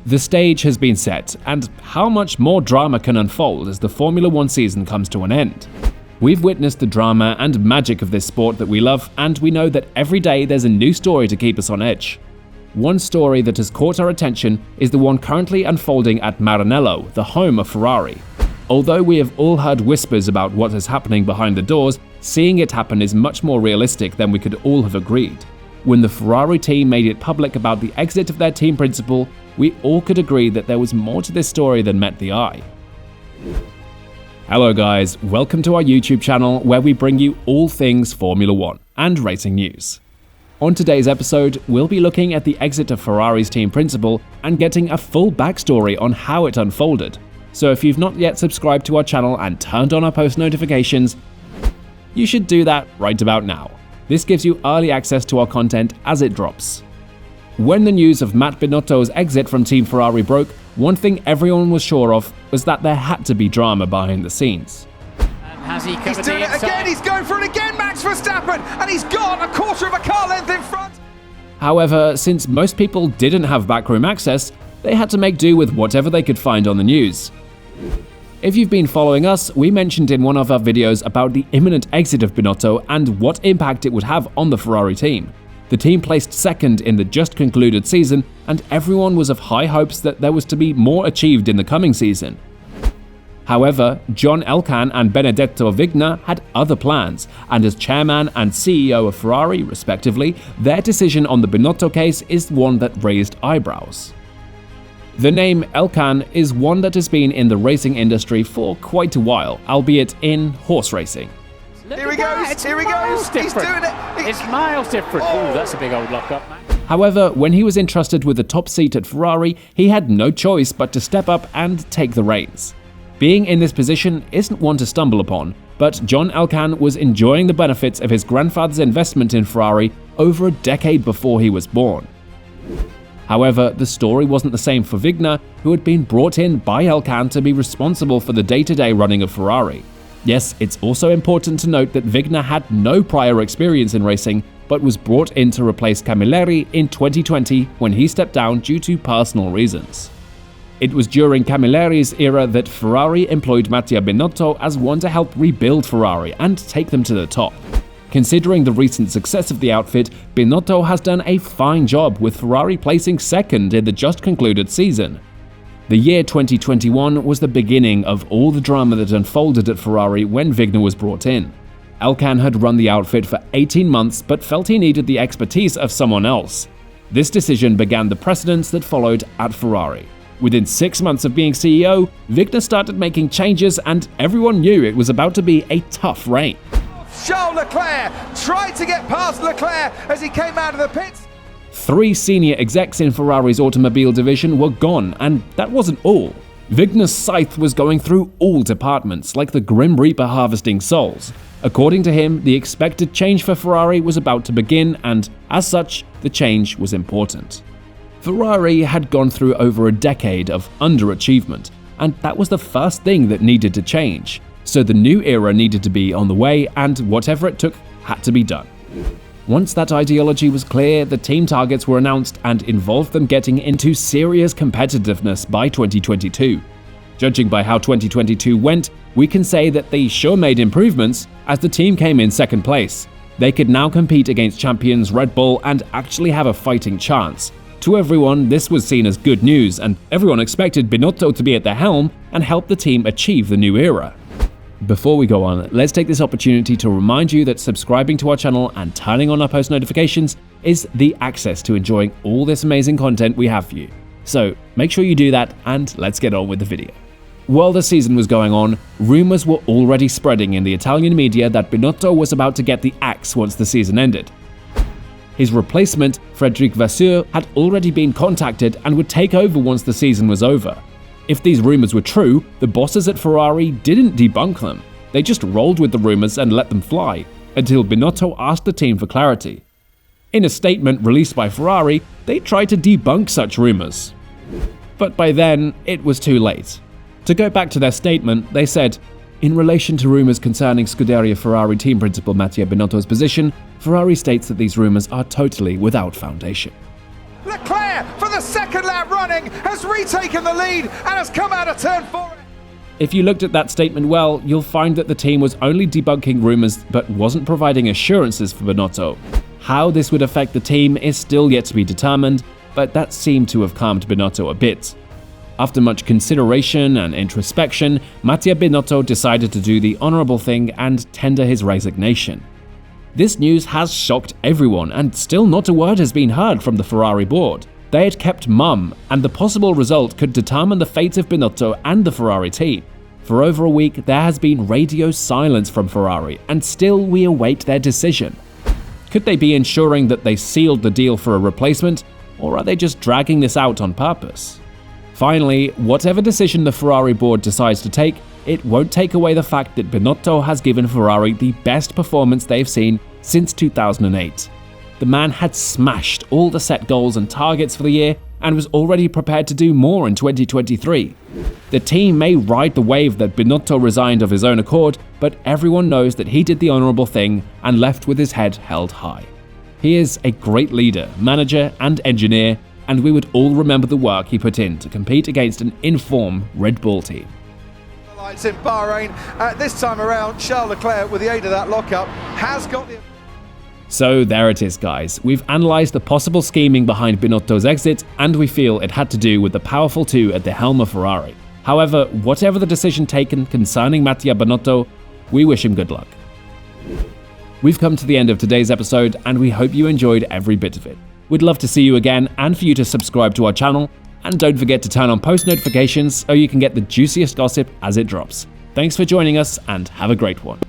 The stage has been set, and how much more drama can unfold as the Formula One season comes to an end? We've witnessed the drama and magic of this sport that we love, and we know that every day there's a new story to keep us on edge. One story that has caught our attention is the one currently unfolding at Maranello, the home of Ferrari. Although we have all heard whispers about what is happening behind the doors, seeing it happen is much more realistic than we could all have agreed. When the Ferrari team made it public about the exit of their team principal, we all could agree that there was more to this story than met the eye. Hello guys, welcome to our YouTube channel where we bring you all things Formula One and racing news. On today's episode, we'll be looking at the exit of Ferrari's team principal and getting a full backstory on how it unfolded. So if you've not yet subscribed to our channel and turned on our post notifications, you should do that right about now. This gives you early access to our content as it drops. When the news of Matt Binotto's exit from Team Ferrari broke, one thing everyone was sure of was that there had to be drama behind the scenes. Has he He's doing it again, he's going for it again, Max Verstappen, and he's got a quarter of a car length in front. However, since most people didn't have backroom access, they had to make do with whatever they could find on the news. If you've been following us, we mentioned in one of our videos about the imminent exit of Binotto and what impact it would have on the Ferrari team. The team placed second in the just concluded season, and everyone was of high hopes that there was to be more achieved in the coming season. However, John Elkann and Benedetto Vigna had other plans, and as chairman and CEO of Ferrari, respectively, their decision on the Binotto case is one that raised eyebrows. The name Elkann is one that has been in the racing industry for quite a while, albeit in horse racing. Here he goes, he's doing it. It's miles different. Oh, that's a big old lock-up, man. However, when he was entrusted with the top seat at Ferrari, he had no choice but to step up and take the reins. Being in this position isn't one to stumble upon, but John Elkann was enjoying the benefits of his grandfather's investment in Ferrari over a decade before he was born. However, the story wasn't the same for Vigna, who had been brought in by Elkann to be responsible for the day-to-day running of Ferrari. Yes, it's also important to note that Vigna had no prior experience in racing, but was brought in to replace Camilleri in 2020 when he stepped down due to personal reasons. It was during Camilleri's era that Ferrari employed Mattia Binotto as one to help rebuild Ferrari and take them to the top. Considering the recent success of the outfit, Binotto has done a fine job with Ferrari placing second in the just concluded season. The year 2021 was the beginning of all the drama that unfolded at Ferrari when Vigna was brought in. Elkann had run the outfit for 18 months but felt he needed the expertise of someone else. This decision began the precedents that followed at Ferrari. Within 6 months of being CEO, Vigna started making changes and everyone knew it was about to be a tough reign. Charles Leclerc tried to get past Leclerc as he came out of the pits. 3 senior execs in Ferrari's automobile division were gone, and that wasn't all. Vigna's scythe was going through all departments, like the Grim Reaper harvesting souls. According to him, the expected change for Ferrari was about to begin, and as such, the change was important. Ferrari had gone through over a decade of underachievement, and that was the first thing that needed to change. So the new era needed to be on the way, and whatever it took had to be done. Once that ideology was clear, the team targets were announced and involved them getting into serious competitiveness by 2022. Judging by how 2022 went, we can say that they sure made improvements as the team came in second place. They could now compete against champions Red Bull and actually have a fighting chance. To everyone, this was seen as good news, and everyone expected Binotto to be at the helm and help the team achieve the new era. Before we go on, let's take this opportunity to remind you that subscribing to our channel and turning on our post notifications is the access to enjoying all this amazing content we have for you. So make sure you do that, and let's get on with the video. While the season was going on, rumors were already spreading in the Italian media that Binotto was about to get the axe once the season ended. His replacement, Frédéric Vasseur, had already been contacted and would take over once the season was over. If these rumors were true, the bosses at Ferrari didn't debunk them. They just rolled with the rumors and let them fly, until Binotto asked the team for clarity. In a statement released by Ferrari, they tried to debunk such rumors. But by then, it was too late. To go back to their statement, they said, "In relation to rumors concerning Scuderia Ferrari team principal Mattia Binotto's position, Ferrari states that these rumors are totally without foundation." Leclerc for the second second lap running, has retaken the lead and has come out of turn 4. If you looked at that statement well, you'll find that the team was only debunking rumors but wasn't providing assurances for Binotto. How this would affect the team is still yet to be determined, but that seemed to have calmed Binotto a bit. After much consideration and introspection, Mattia Binotto decided to do the honorable thing and tender his resignation. This news has shocked everyone, and still not a word has been heard from the Ferrari board. They had kept mum, and the possible result could determine the fate of Binotto and the Ferrari team. For over a week, there has been radio silence from Ferrari, and still we await their decision. Could they be ensuring that they sealed the deal for a replacement, or are they just dragging this out on purpose? Finally, whatever decision the Ferrari board decides to take, it won't take away the fact that Binotto has given Ferrari the best performance they've seen since 2008. The man had smashed all the set goals and targets for the year and was already prepared to do more in 2023. The team may ride the wave that Binotto resigned of his own accord, but everyone knows that he did the honorable thing and left with his head held high. He is a great leader, manager and engineer, and we would all remember the work he put in to compete against an in-form Red Bull team. Lights in Bahrain. This time around, Charles Leclerc, with the aid of that lockup, has got the... So there it is, guys. We've analysed the possible scheming behind Binotto's exit, and we feel it had to do with the powerful two at the helm of Ferrari. However, whatever the decision taken concerning Mattia Binotto, we wish him good luck. We've come to the end of today's episode, and we hope you enjoyed every bit of it. We'd love to see you again and for you to subscribe to our channel, and don't forget to turn on post notifications so you can get the juiciest gossip as it drops. Thanks for joining us, and have a great one.